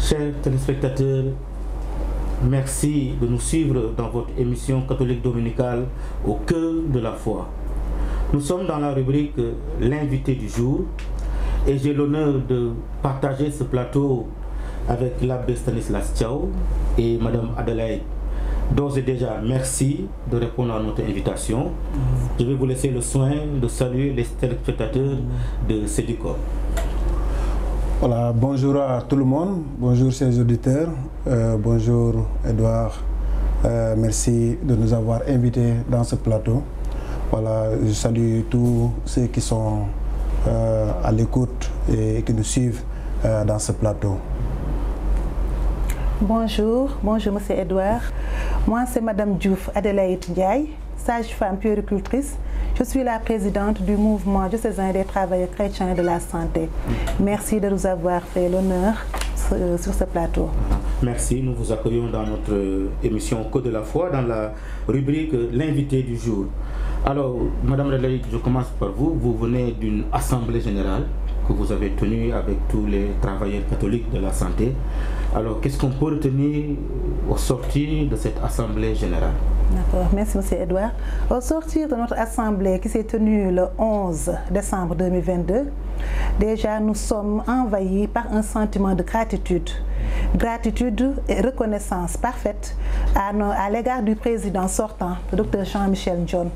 Chers téléspectateurs, merci de nous suivre dans votre émission catholique dominicale au cœur de la foi. Nous sommes dans la rubrique l'invité du jour et j'ai l'honneur de partager ce plateau avec l'abbé Stanislas Thiaw et madame Adelaide. D'ores et déjà, merci de répondre à notre invitation. Je vais vous laisser le soin de saluer les téléspectateurs de Séducor. Voilà, bonjour à tout le monde, bonjour chers auditeurs, bonjour Edouard, merci de nous avoir invités dans ce plateau. Voilà, je salue tous ceux qui sont à l'écoute et qui nous suivent dans ce plateau. Bonjour Monsieur Edouard. Moi c'est Madame Diouf Adelaide Ndiaye, sage-femme puéricultrice. Je suis la présidente du mouvement diocésain des travailleurs chrétiens de la santé. Merci de nous avoir fait l'honneur sur ce plateau. Merci, nous vous accueillons dans notre émission Code de la foi, dans la rubrique l'invité du jour. Alors, Madame Adelaide, je commence par vous. Vous venez d'une assemblée générale que vous avez tenue avec tous les travailleurs catholiques de la santé. Alors, qu'est-ce qu'on peut retenir au sortir de cette assemblée générale? D'accord, merci M. Edouard. Au sortir de notre assemblée qui s'est tenue le 11 décembre 2022, déjà nous sommes envahis par un sentiment de gratitude. Gratitude et reconnaissance parfaite à l'égard du président sortant, le Dr Jean-Michel Ndione.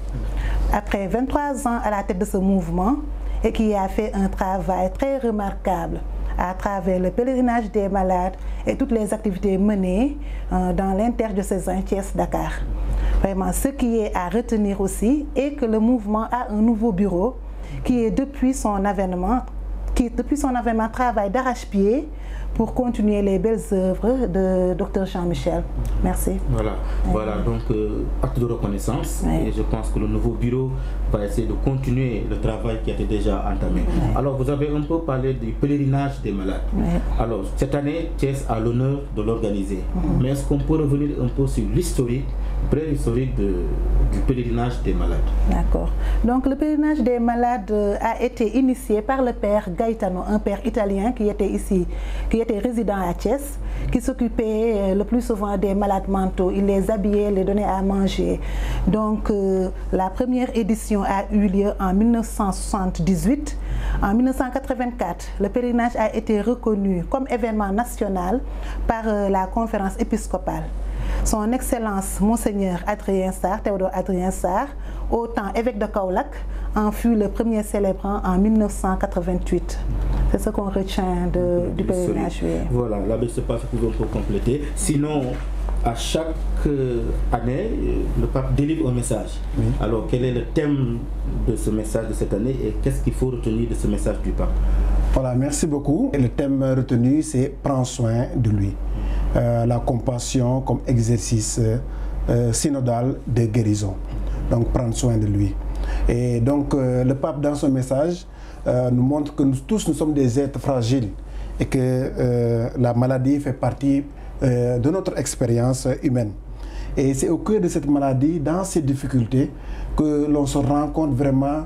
Après 23 ans à la tête de ce mouvement et qui a fait un travail très remarquable à travers le pèlerinage des malades et toutes les activités menées dans l'interdiocésain Thiès-Dakar. Vraiment, ce qui est à retenir aussi est que le mouvement a un nouveau bureau qui est depuis son avènement travaille d'arrache-pied pour continuer les belles œuvres de Dr Jean-Michel. Merci. Voilà donc acte de reconnaissance et je pense que le nouveau bureau va essayer de continuer le travail qui a été déjà entamé. Alors vous avez un peu parlé du pèlerinage des malades. Alors cette année, Thiès a l'honneur de l'organiser. Mais est-ce qu'on peut revenir un peu sur l'historique, préhistorique du pèlerinage des malades? D'accord. Donc le pèlerinage des malades a été initié par le père Gaetano, un père italien qui était ici, qui était résident à Thiès, qui s'occupait le plus souvent des malades mentaux. Il les habillait, les donnait à manger. Donc la première édition a eu lieu en 1978. En 1984, le pèlerinage a été reconnu comme événement national par la conférence épiscopale. Son Excellence Monseigneur Adrien Sarr, Théodore Adrien Sarr, autant évêque de Kaolack, en fut le premier célébrant en 1988. C'est ce qu'on retient du pèlerinage. Voilà, là, je ne sais pas si vous pouvez compléter. Sinon, à chaque année, le pape délivre un message. Alors, quel est le thème de ce message de cette année et qu'est-ce qu'il faut retenir de ce message du pape? Voilà, merci beaucoup. Et le thème retenu, c'est « Prends soin de lui ». La compassion comme exercice synodal de guérison. Donc, prendre soin de lui. Et donc, le pape, dans son message, nous montre que nous tous, nous sommes des êtres fragiles et que la maladie fait partie de notre expérience humaine. Et c'est au cœur de cette maladie, dans ces difficultés, que l'on se rend compte vraiment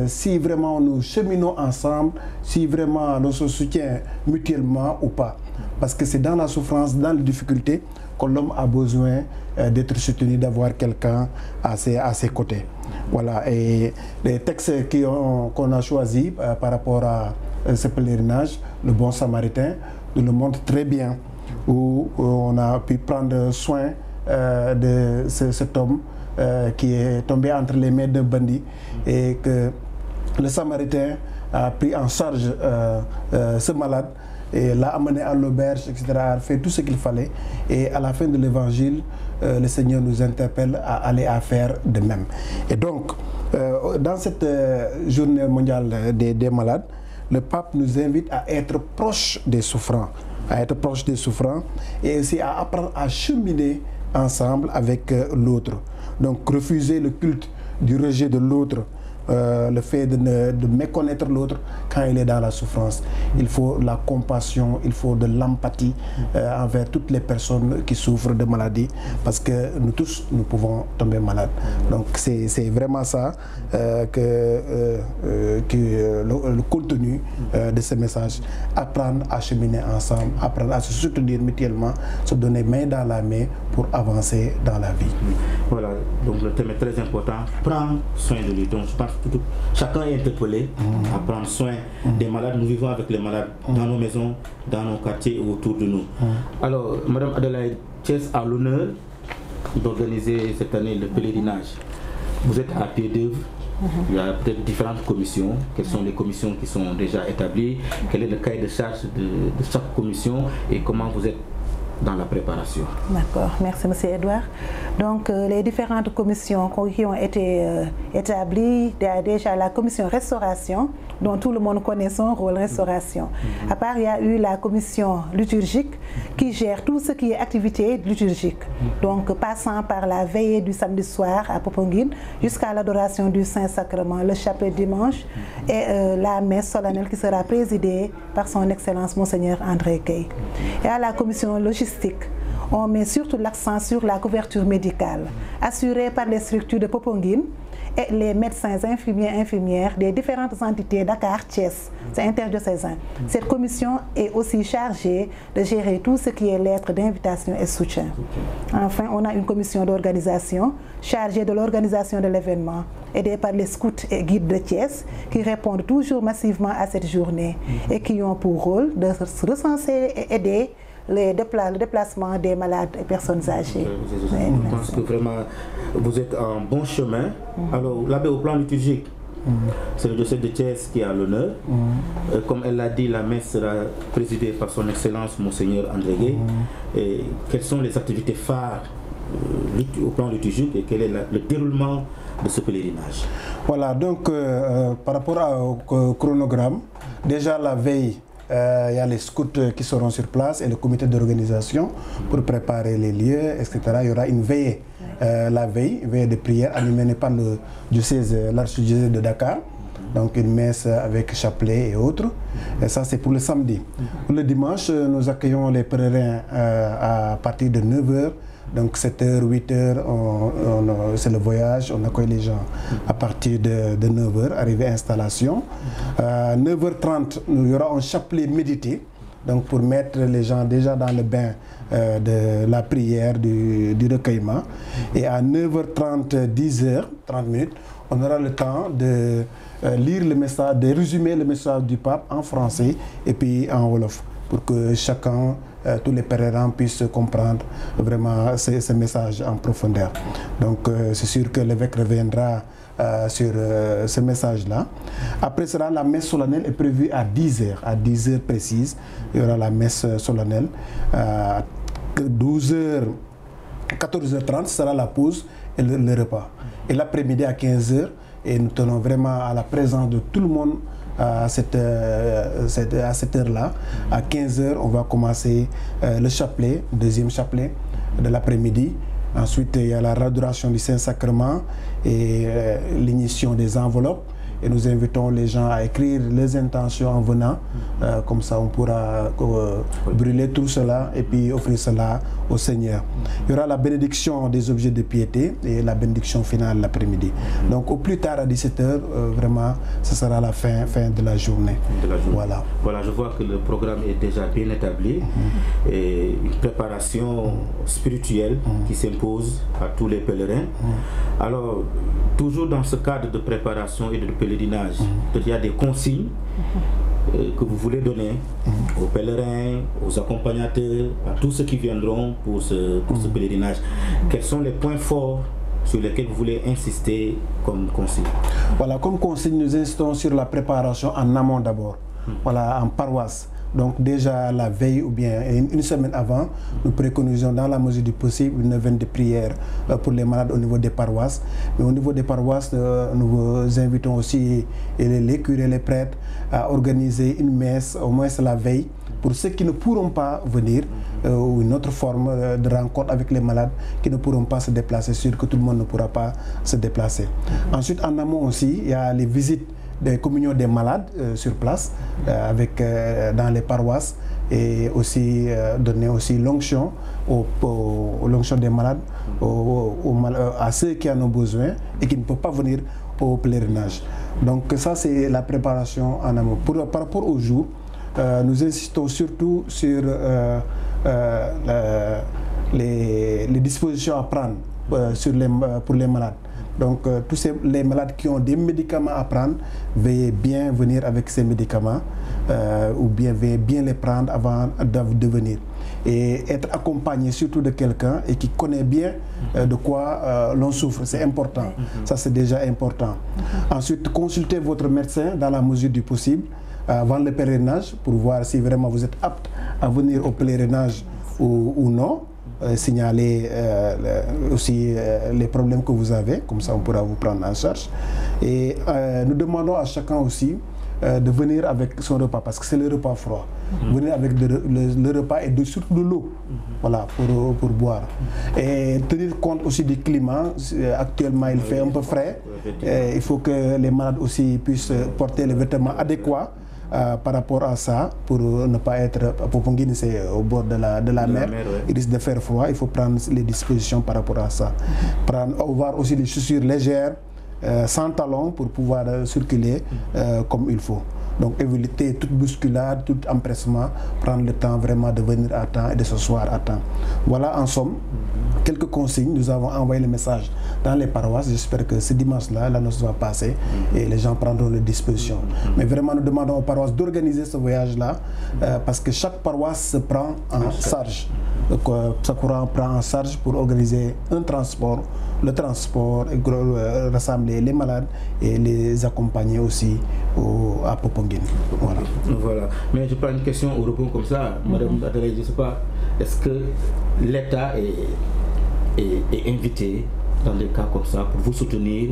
si vraiment nous cheminons ensemble, si vraiment l'on se soutient mutuellement ou pas. Parce que c'est dans la souffrance, dans les difficultés, que l'homme a besoin d'être soutenu, d'avoir quelqu'un à ses côtés. Voilà, et les textes qu'on a choisis par rapport à ce pèlerinage, le bon samaritain, nous le montre très bien, où on a pu prendre soin de cet homme qui est tombé entre les mains d'un bandit et que le samaritain a pris en charge ce malade et l'a amené à l'auberge, etc., a fait tout ce qu'il fallait. Et à la fin de l'évangile, le Seigneur nous interpelle à aller à faire de même. Et donc, dans cette journée mondiale des malades, le pape nous invite à être proche des souffrants, et aussi à apprendre à cheminer ensemble avec l'autre. Donc refuser le culte du rejet de l'autre le fait de méconnaître l'autre quand il est dans la souffrance. Il faut la compassion, il faut de l'empathie envers toutes les personnes qui souffrent de maladies, parce que nous tous, nous pouvons tomber malades. Donc c'est vraiment ça le contenu de ce message. Apprendre à cheminer ensemble, apprendre à se soutenir mutuellement, se donner main dans la main pour avancer dans la vie. Voilà, donc le thème est très important. Prendre soin de lui. Donc je pense que chacun est interpellé à prendre soin des malades. Nous vivons avec les malades dans nos maisons, dans nos quartiers et autour de nous. Alors, Madame Adelaide, Thiès a l'honneur d'organiser cette année le pèlerinage. Vous êtes à pied d'œuvre. Il y a peut-être différentes commissions. Quelles sont les commissions qui sont déjà établies? Quel est le cahier de charge de chaque commission et comment vous êtes dans la préparation? D'accord, merci M. Edouard. Donc les différentes commissions qui ont été établies, il y a déjà la commission restauration, dont tout le monde connaît son rôle, restauration. À part, il y a eu la commission liturgique qui gère tout ce qui est activité liturgique. Donc passant par la veillée du samedi soir à Popenguine jusqu'à l'adoration du Saint-Sacrement, le chapelet dimanche et la messe solennelle qui sera présidée par son Excellence Monseigneur André Gueye. Et à la commission logistique, on met surtout l'accent sur la couverture médicale, assurée par les structures de Popenguine et les médecins, infirmières des différentes entités Dakar, Thiès, c'est interdiocésain. Cette commission est aussi chargée de gérer tout ce qui est lettres d'invitation et soutien. Enfin, on a une commission d'organisation chargée de l'organisation de l'événement, aidée par les scouts et guides de Thiès qui répondent toujours massivement à cette journée et qui ont pour rôle de recenser et aider le déplacement des malades et personnes âgées. Je pense que vraiment vous êtes en bon chemin. Alors, l'abbé, au plan liturgique, c'est le diocèse de Thiès qui a l'honneur. Comme elle l'a dit, la messe sera présidée par son Excellence Monseigneur André Gueye. Et quelles sont les activités phares au plan liturgique et quel est le déroulement de ce pèlerinage? Voilà, donc par rapport au chronogramme, déjà la veille, il y a les scouts qui seront sur place et le comité d'organisation pour préparer les lieux, etc. Il y aura une veillée, la veille, une veillée de prière animée par le diocèse, l'archidiocèse de Dakar. Donc une messe avec chapelet et autres. Et ça c'est pour le samedi. Pour le dimanche, nous accueillons les pèlerins à partir de 9h. Donc 7h, 8h, c'est le voyage, on accueille les gens à partir de 9h, arrivée installation. 9h30, il y aura un chapelet médité, donc pour mettre les gens déjà dans le bain de la prière, du recueillement. Et à 9h30, 10h, 30 minutes, on aura le temps de lire le message, de résumer le message du pape en français et puis en wolof, pour que chacun, tous les pèlerins puissent comprendre vraiment ce message en profondeur. Donc c'est sûr que l'évêque reviendra sur ce message-là. Après cela, la messe solennelle est prévue à 10h, à 10h précise. Il y aura la messe solennelle. 12h, 14h30 sera la pause et le repas. Et l'après-midi à 15h, et nous tenons vraiment à la présence de tout le monde à cette heure-là. À 15h, on va commencer le chapelet, deuxième chapelet de l'après-midi. Ensuite, il y a la adoration du Saint-Sacrement et l'émission des enveloppes. Et nous invitons les gens à écrire les intentions en venant. Comme ça, on pourra brûler tout cela et puis offrir cela au Seigneur. Il y aura la bénédiction des objets de piété et la bénédiction finale l'après-midi. Donc, au plus tard à 17h, vraiment, ce sera la fin de la journée. Voilà. Voilà, je vois que le programme est déjà bien établi et une préparation spirituelle qui s'impose à tous les pèlerins. Alors, toujours dans ce cadre de préparation et de pèlerinage, il y a des consignes que vous voulez donner aux pèlerins, aux accompagnateurs, à tous ceux qui viendront pour ce pèlerinage. Quels sont les points forts sur lesquels vous voulez insister comme consigne? Voilà, comme consigne, nous insistons sur la préparation en amont d'abord, voilà, en paroisse. Donc déjà la veille ou bien une semaine avant, nous préconisons dans la mesure du possible une neuvaine de prière pour les malades au niveau des paroisses. Mais au niveau des paroisses, nous vous invitons aussi les curés, les prêtres à organiser une messe au moins la veille pour ceux qui ne pourront pas venir, ou une autre forme de rencontre avec les malades qui ne pourront pas se déplacer, sûr que tout le monde ne pourra pas se déplacer. Ensuite, en amont aussi, il y a les visites des communions des malades sur place, dans les paroisses, et aussi donner aussi l'onction l'onction des malades à ceux qui en ont besoin et qui ne peuvent pas venir au pèlerinage. Donc ça, c'est la préparation en amont. Par rapport au jour, nous insistons surtout sur les dispositions à prendre pour les malades. Donc tous les malades qui ont des médicaments à prendre, veuillez bien venir avec ces médicaments ou bien veuillez bien les prendre avant de venir. Et être accompagné surtout de quelqu'un et qui connaît bien de quoi l'on souffre, c'est important. Ça, c'est déjà important. Ensuite, consultez votre médecin dans la mesure du possible avant le pèlerinage pour voir si vraiment vous êtes apte à venir au pèlerinage ou non. Signaler aussi les problèmes que vous avez, comme ça on pourra vous prendre en charge. Et nous demandons à chacun aussi de venir avec son repas, parce que c'est le repas froid. Venir avec le repas et surtout de l'eau, voilà, pour boire. Et tenir compte aussi du climat. Actuellement, il fait un peu frais. Il faut que les malades aussi puissent porter les vêtements adéquats par rapport à ça, pour ne pas être... Popenguine, c'est au bord de la mer. Il risque de faire froid. Il faut prendre les dispositions par rapport à ça. Avoir aussi des chaussures légères, sans talons, pour pouvoir circuler comme il faut. Donc éviter toute bousculade, tout empressement, prendre le temps vraiment de venir à temps et de s'asseoir à temps. Voilà en somme quelques consignes. Nous avons envoyé le message dans les paroisses. J'espère que ce dimanche-là, la noce va passer et les gens prendront les dispositions. Mais vraiment, nous demandons aux paroisses d'organiser ce voyage-là parce que chaque paroisse se prend en charge. Sakura prend en charge pour organiser le transport, rassembler les malades et les accompagner aussi à Popenguine. Voilà. Mais je prends une question au rebond comme ça, Madame Adelaide, je ne sais pas, est-ce que l'État est invité dans des cas comme ça pour vous soutenir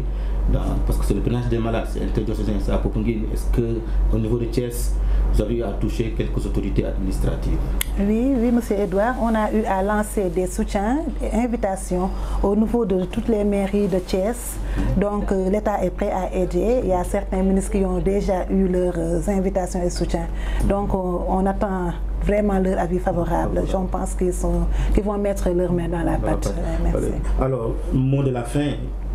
parce que c'est le pèlerinage des malades, c'est interdiocésain, c'est à Popenguine. Est-ce qu'au niveau de Thiès, vous avez eu à toucher quelques autorités administratives? Oui, monsieur Edouard, on a eu à lancer des soutiens et invitations au niveau de toutes les mairies de Thiès. Donc l'État est prêt à aider. Il y a certains ministres qui ont déjà eu leurs invitations et soutiens. Donc on attend vraiment leur avis favorable. Je pense qu'ils vont mettre leurs mains dans la pâte. Merci. Alors, mot de la fin.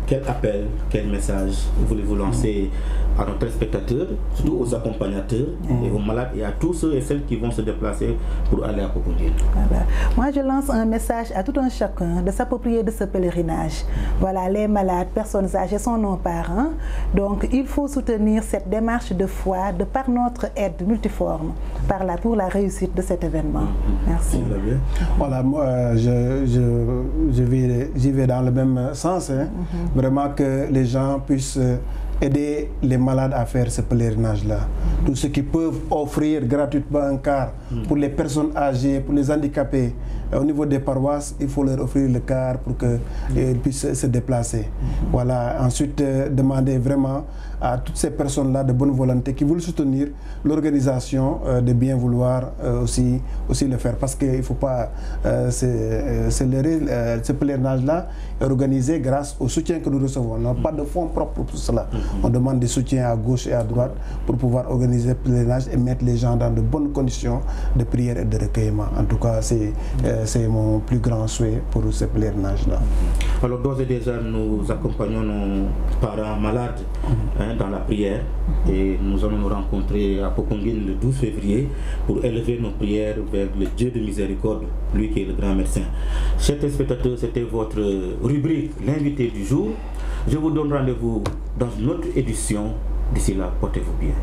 Quel appel, quel message voulez-vous lancer à nos téléspectateurs, surtout aux accompagnateurs et aux malades et à tous ceux et celles qui vont se déplacer pour aller à Popenguine? Voilà. Moi, je lance un message à tout un chacun de s'approprier de ce pèlerinage. Voilà, les malades, personnes âgées sont nos parents. Donc, il faut soutenir cette démarche de foi de par notre aide multiforme pour la réussite de cet événement. Merci. Voilà, moi, j'y vais dans le même sens. Vraiment que les gens puissent aider les malades à faire ce pèlerinage-là. Tous ceux qui peuvent offrir gratuitement un car pour les personnes âgées, pour les handicapés, au niveau des paroisses, il faut leur offrir le car pour qu'ils puissent se déplacer. Voilà. Ensuite, demander vraiment à toutes ces personnes-là de bonne volonté qui veulent soutenir l'organisation de bien vouloir aussi le faire. Parce qu'il ne faut pas ce pèlerinage-là est organisé grâce au soutien que nous recevons. On n'a pas de fonds propres pour cela. On demande des soutiens à gauche et à droite pour pouvoir organiser le pèlerinage et mettre les gens dans de bonnes conditions de prière et de recueillement. En tout cas, c'est mon plus grand souhait pour ce pèlerinage-là. Alors, d'ores et déjà, nous accompagnons nos parents malades dans la prière et nous allons nous rencontrer à Popenguine le 12 février pour élever nos prières vers le Dieu de miséricorde, lui qui est le grand médecin. Chers téléspectateurs, c'était votre rubrique, l'invité du jour. Je vous donne rendez-vous dans une autre édition. D'ici là, portez-vous bien.